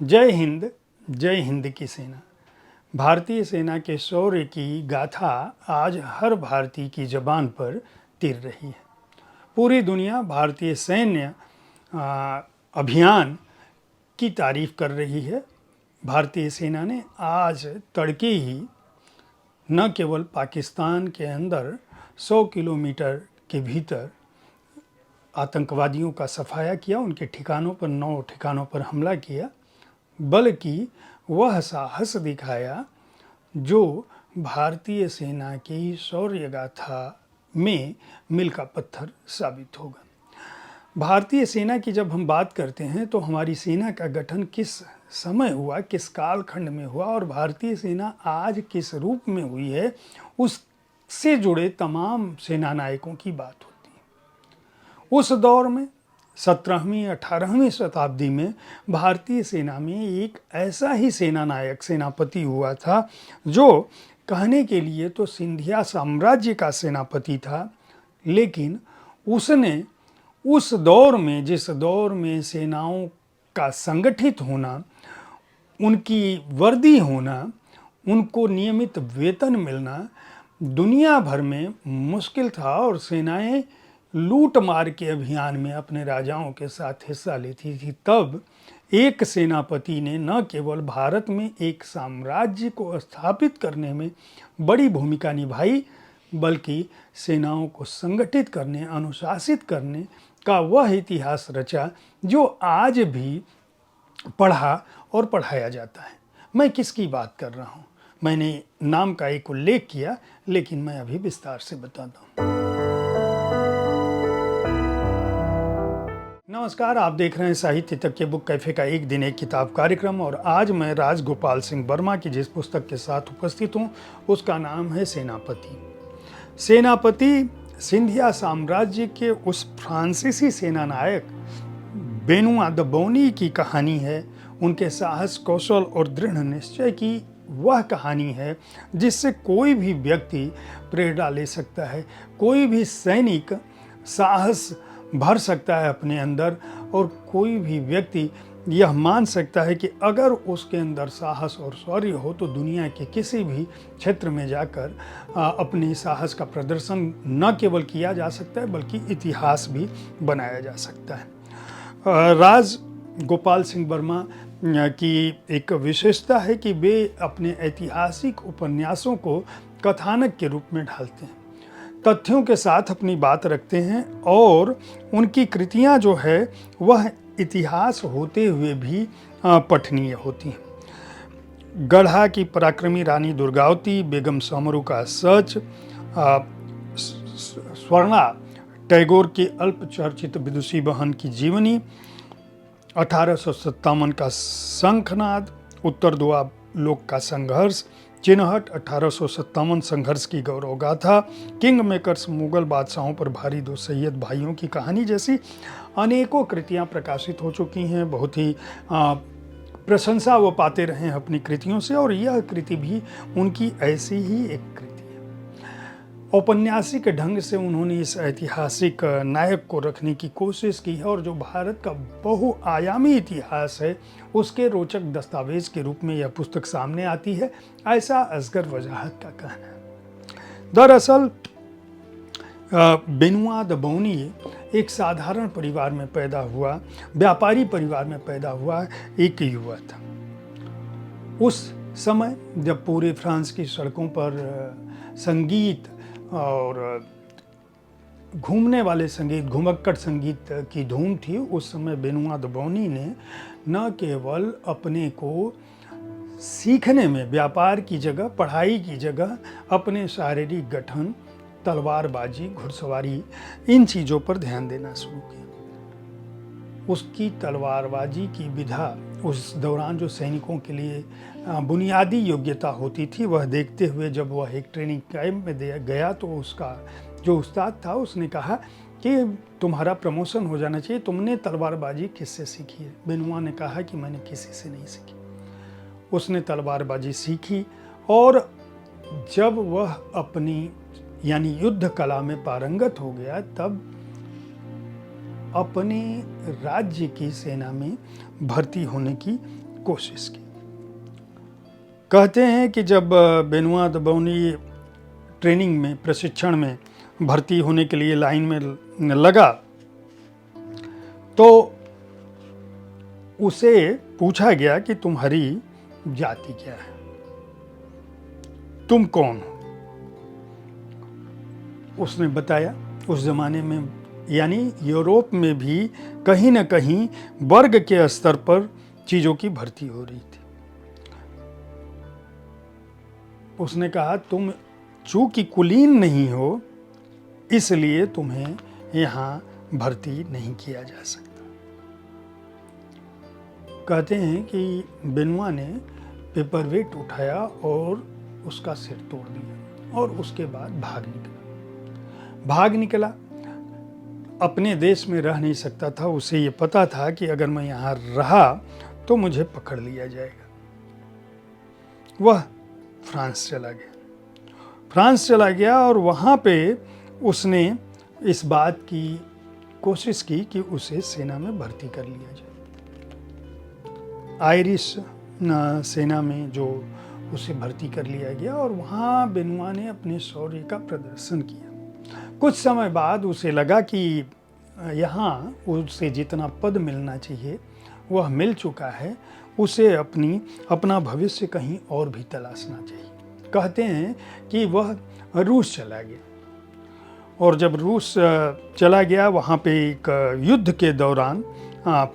जय हिंद की सेना। भारतीय सेना के शौर्य की गाथा आज हर भारतीय की जबान पर तिर रही है। पूरी दुनिया भारतीय सैन्य अभियान की तारीफ कर रही है। भारतीय सेना ने आज तड़के ही न केवल पाकिस्तान के अंदर 100 किलोमीटर के भीतर आतंकवादियों का सफाया किया, उनके ठिकानों पर 9 ठिकानों पर हमला किया, बल्कि वह साहस दिखाया जो भारतीय सेना की शौर्य गाथा में मील का पत्थर साबित होगा। भारतीय सेना की जब हम बात करते हैं तो हमारी सेना का गठन किस समय हुआ, किस कालखंड में हुआ और भारतीय सेना आज किस रूप में हुई है, उससे जुड़े तमाम सेना नायकों की बात होती है। उस दौर में 17वीं 18वीं शताब्दी में भारतीय सेना में एक ऐसा ही सेना नायक, सेनापति हुआ था जो कहने के लिए तो सिंधिया साम्राज्य का सेनापति था, लेकिन उसने उस दौर में, जिस दौर में सेनाओं का संगठित होना, उनकी वर्दी होना, उनको नियमित वेतन मिलना दुनिया भर में मुश्किल था और सेनाएं लूट मार के अभियान में अपने राजाओं के साथ हिस्सा लेती थी, तब एक सेनापति ने न केवल भारत में एक साम्राज्य को स्थापित करने में बड़ी भूमिका निभाई, बल्कि सेनाओं को संगठित करने, अनुशासित करने का वह इतिहास रचा जो आज भी पढ़ा और पढ़ाया जाता है। मैं किसकी बात कर रहा हूँ? मैंने नाम का एक उल्लेख किया, लेकिन मैं अभी विस्तार से बताता हूँ। नमस्कार, आप देख रहे हैं साहित्य तक बुक कैफे का एक दिन एक किताब कार्यक्रम और आज मैं राजगोपाल सिंह वर्मा की जिस पुस्तक के साथ उपस्थित हूँ उसका नाम है सेनापति। सेनापति सिंधिया साम्राज्य के उस फ्रांसीसी सेना नायक बेनुआ द बोनी की कहानी है। उनके साहस, कौशल और दृढ़ निश्चय की वह कहानी है जिससे कोई भी व्यक्ति प्रेरणा ले सकता है, कोई भी सैनिक साहस भर सकता है अपने अंदर और कोई भी व्यक्ति यह मान सकता है कि अगर उसके अंदर साहस और शौर्य हो तो दुनिया के किसी भी क्षेत्र में जाकर अपने साहस का प्रदर्शन न केवल किया जा सकता है बल्कि इतिहास भी बनाया जा सकता है। राजगोपाल सिंह वर्मा की एक विशेषता है कि वे अपने ऐतिहासिक उपन्यासों को कथानक के रूप में ढालते हैं, तथ्यों के साथ अपनी बात रखते हैं और उनकी कृतियां जो है वह इतिहास होते हुए भी पठनीय होती हैं। गढ़ा की पराक्रमी रानी दुर्गावती, बेगम समरू का सच, स्वर्णा टैगोर की अल्प चर्चित विदुषी बहन की जीवनी, 1857 का शंखनाद, उत्तर दुआ लोक का संघर्ष, चिन्हट 1857 संघर्ष की गौरव गाथा, किंग मेकर्स मुगल बादशाहों पर भारी दो सैयद भाइयों की कहानी जैसी अनेकों कृतियां प्रकाशित हो चुकी हैं। बहुत ही प्रशंसा वो पाते रहे हैं अपनी कृतियों से और यह कृति भी उनकी ऐसी ही एक कृति है। औपन्यासिक ढंग से उन्होंने इस ऐतिहासिक नायक को रखने की कोशिश की है और जो भारत का बहुआयामी इतिहास है उसके रोचक दस्तावेज के रूप में यह पुस्तक सामने आती है, ऐसा असगर वजाहत का कहना है। दरअसल बेनुआ द बोनी एक साधारण परिवार में पैदा हुआ, व्यापारी परिवार में पैदा हुआ एक युवा था। उस समय जब पूरे फ्रांस की सड़कों पर संगीत और घूमने वाले संगीत, घुमक्कड़ संगीत की धूम थी, उस समय बेनुआ द बोनी ने न केवल अपने को सीखने में, व्यापार की जगह, पढ़ाई की जगह अपने शारीरिक गठन, तलवारबाजी, घुड़सवारी, इन चीज़ों पर ध्यान देना शुरू किया। उसकी तलवारबाजी की विधा उस दौरान जो सैनिकों के लिए बुनियादी योग्यता होती थी वह देखते हुए जब वह एक ट्रेनिंग कैंप में गया तो उसका जो उस्ताद था उसने कहा कि तुम्हारा प्रमोशन हो जाना चाहिए, तुमने तलवारबाजी किससे सीखी है? बेनुआ ने कहा कि मैंने किसी से नहीं सीखी। उसने तलवारबाजी सीखी और जब वह अपनी यानी युद्ध कला में पारंगत हो गया तब अपने राज्य की सेना में भर्ती होने की कोशिश की। कहते हैं कि जब बेनुआ दबौनी ट्रेनिंग में, प्रशिक्षण में भर्ती होने के लिए लाइन में लगा तो उसे पूछा गया कि तुम्हारी जाति क्या है, तुम कौन हो। उसने बताया उस जमाने में यानी यूरोप में भी कहीं ना कहीं वर्ग के स्तर पर चीजों की भर्ती हो रही थी। उसने कहा तुम चूंकि कुलीन नहीं हो इसलिए तुम्हें यहाँ भर्ती नहीं किया जा सकता। कहते हैं कि बेनुआ ने पेपरवेट उठाया और उसका सिर तोड़ दिया और उसके बाद भाग निकला। अपने देश में रह नहीं सकता था। उसे ये पता था कि अगर मैं यहाँ रहा तो मुझे पकड़ लिया जाएगा। वह फ्रांस चला गया और वहाँ पे उसने इस बात की कोशिश की कि उसे सेना में भर्ती कर लिया जाए। आयरिश सेना में जो उसे भर्ती कर लिया गया और वहाँ बेनुआ ने अपने शौर्य का प्रदर्शन किया। कुछ समय बाद उसे लगा कि यहाँ उसे जितना पद मिलना चाहिए वह मिल चुका है, उसे अपना भविष्य कहीं और भी तलाशना चाहिए। कहते हैं कि वह रूस चला गया और जब रूस चला गया वहाँ पे एक युद्ध के दौरान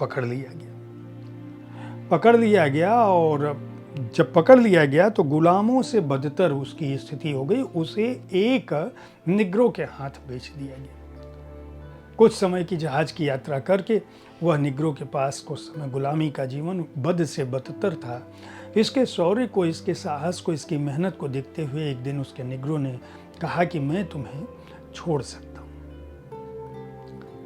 पकड़ लिया गया और जब पकड़ लिया गया तो गुलामों से बदतर उसकी स्थिति हो गई। उसे एक निग्रो के हाथ बेच दिया गया। कुछ समय की जहाज की यात्रा करके वह निग्रो के पास कुछ समय गुलामी का जीवन बद से बदतर था। इसके शौर्य को, इसके साहस को, इसकी मेहनत को देखते हुए एक दिन उसके निग्रो ने कहा कि मैं तुम्हें छोड़ सकता हूँ,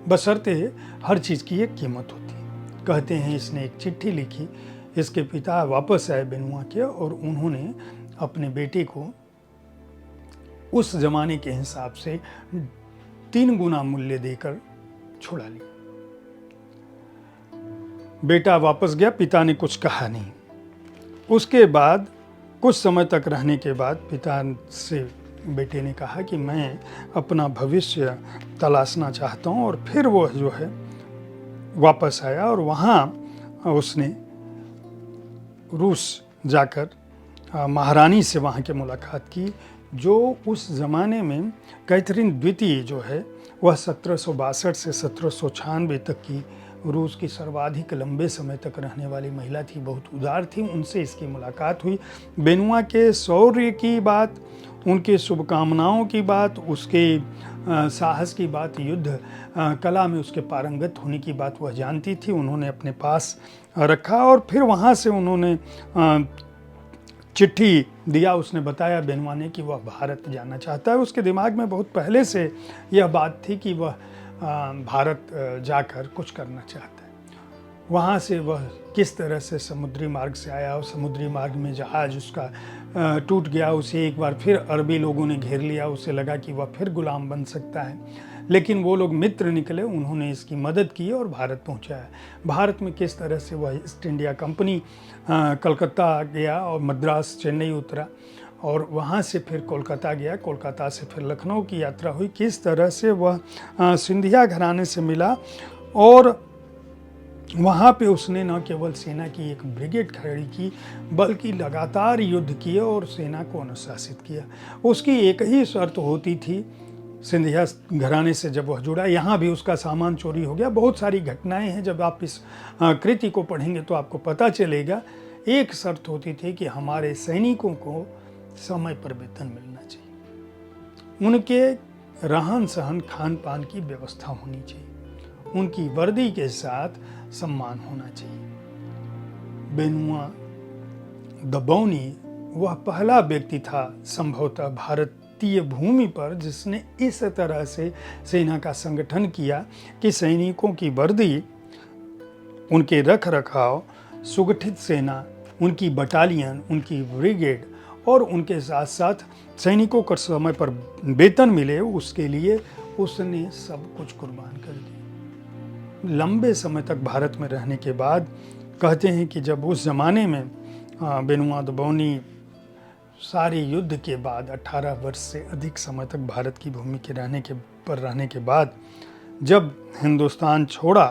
बशर्ते हर चीज़ की एक कीमत होती है। कहते हैं इसने एक चिट्ठी लिखी। इसके पिता वापस आए बेनुआ के और उन्होंने अपने बेटे को उस जमाने के हिसाब से 3 गुना मूल्य देकर छुड़ा लिया। बेटा वापस गया, पिता ने कुछ कहा नहीं। उसके बाद कुछ समय तक रहने के बाद पिता से बेटे ने कहा कि मैं अपना भविष्य तलाशना चाहता हूँ और फिर वो जो है वापस आया और वहाँ उसने रूस जाकर महारानी से वहाँ की मुलाकात की, जो उस ज़माने में कैथरीन द्वितीय जो है वह 1762 से 1796 तक की रूस की सर्वाधिक लंबे समय तक रहने वाली महिला थी। बहुत उदार थी। उनसे इसकी मुलाकात हुई। बेनुआ के शौर्य की बात, उनके शुभकामनाओं की बात, उसके साहस की बात, युद्ध कला में उसके पारंगत होने की बात वह जानती थी। उन्होंने अपने पास रखा और फिर वहाँ से उन्होंने चिट्ठी दिया। उसने बताया बेनुआ ने कि वह भारत जाना चाहता है। उसके दिमाग में बहुत पहले से यह बात थी कि वह भारत जाकर कुछ करना चाहता है। वहाँ से वह किस तरह से समुद्री मार्ग से आया और समुद्री मार्ग में जहाज उसका टूट गया। उसे एक बार फिर अरबी लोगों ने घेर लिया। उसे लगा कि वह फिर गुलाम बन सकता है, लेकिन वो लोग मित्र निकले। उन्होंने इसकी मदद की और भारत पहुँचाया। भारत में किस तरह से वह ईस्ट इंडिया कंपनी कलकत्ता गया और मद्रास, चेन्नई उतरा और वहाँ से फिर कोलकाता गया। कोलकाता से फिर लखनऊ की यात्रा हुई। किस तरह से वह सिंधिया घराने से मिला और वहाँ पे उसने न केवल सेना की एक ब्रिगेड खड़ी की बल्कि लगातार युद्ध किए और सेना को अनुशासित किया। उसकी एक ही शर्त होती थी, सिंधिया घराने से जब वह जुड़ा, यहाँ भी उसका सामान चोरी हो गया। बहुत सारी घटनाएं हैं, जब आप इस कृति को पढ़ेंगे तो आपको पता चलेगा। एक शर्त होती थी कि हमारे सैनिकों को समय पर वेतन मिलना चाहिए, उनके रहन सहन खान पान की व्यवस्था होनी चाहिए, उनकी वर्दी के साथ सम्मान होना चाहिए। बेनुआ दबौनी वह पहला व्यक्ति था संभवतः भारतीय भूमि पर जिसने इस तरह से सेना का संगठन किया कि सैनिकों की वर्दी, उनके रख रखाव, सुगठित सेना, उनकी बटालियन, उनकी ब्रिगेड और उनके साथ साथ सैनिकों को समय पर वेतन मिले, उसके लिए उसने सब कुछ कुर्बान कर दिया। लंबे समय तक भारत में रहने के बाद कहते हैं कि जब उस ज़माने में बेनुआ दुबौनी सारे युद्ध के बाद 18 वर्ष से अधिक समय तक भारत की भूमि के रहने के बाद जब हिंदुस्तान छोड़ा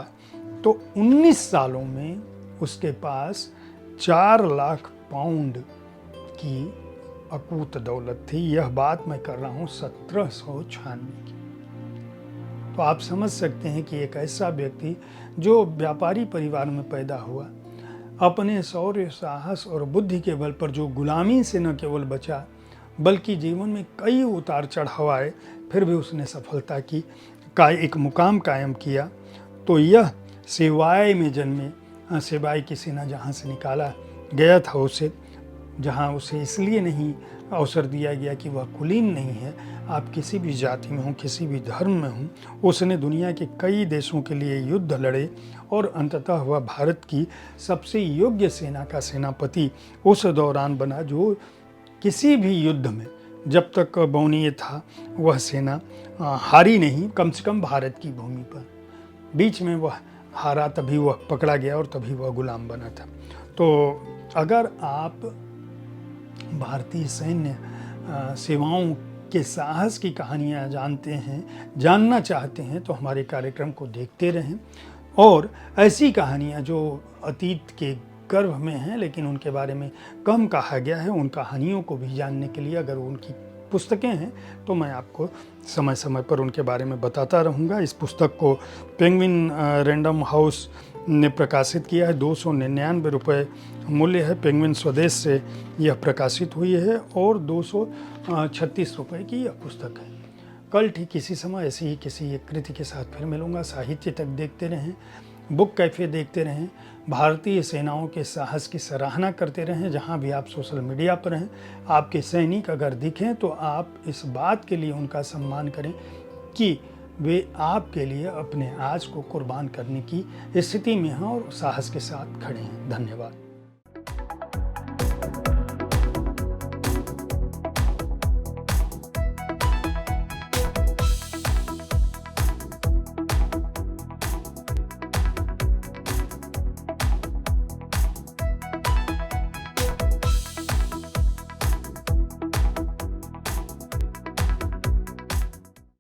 तो 19 सालों में उसके पास 4 लाख पाउंड की अकूत दौलत थी। यह बात मैं कर रहा हूँ 1796 की। तो आप समझ सकते हैं कि एक ऐसा व्यक्ति जो व्यापारी परिवार में पैदा हुआ, अपने शौर्य, साहस और बुद्धि के बल पर जो गुलामी से न केवल बचा बल्कि जीवन में कई उतार चढ़ाव आए, फिर भी उसने सफलता का एक मुकाम कायम किया। तो यह सेवाई में जन्मे, सेवाई की सेना जहाँ से निकाला गया था उसे, जहाँ उसे इसलिए नहीं अवसर दिया गया कि वह कुलीन नहीं है, आप किसी भी जाति में हों, किसी भी धर्म में हों, उसने दुनिया के कई देशों के लिए युद्ध लड़े और अंततः वह भारत की सबसे योग्य सेना का सेनापति उस दौरान बना जो किसी भी युद्ध में जब तक बौनीए था वह सेना हारी नहीं, कम से कम भारत की भूमि पर। बीच में वह हारा, तभी वह पकड़ा गया और तभी वह गुलाम बना था। तो अगर आप भारतीय सैन्य सेवाओं के साहस की कहानियाँ जानना चाहते हैं तो हमारे कार्यक्रम को देखते रहें। और ऐसी कहानियाँ जो अतीत के गर्भ में हैं लेकिन उनके बारे में कम कहा गया है, उन कहानियों को भी जानने के लिए अगर उनकी पुस्तकें हैं तो मैं आपको समय समय पर उनके बारे में बताता रहूँगा। इस पुस्तक को पेंगुइन रैंडम हाउस ने प्रकाशित किया है। 299 रुपये मूल्य है। पेंगुइन स्वदेश से यह प्रकाशित हुई है और 236 रुपये की यह पुस्तक है। कल ठीक इसी समय ऐसी ही किसी एक कृति के साथ फिर मिलूँगा। साहित्य तक देखते रहें, बुक कैफ़े देखते रहें, भारतीय सेनाओं के साहस की सराहना करते रहें। जहाँ भी आप सोशल मीडिया पर हैं, आपके सैनिक अगर दिखें तो आप इस बात के लिए उनका सम्मान करें कि वे आपके लिए अपने आज को कुर्बान करने की स्थिति में हैं और साहस के साथ खड़े हैं। धन्यवाद।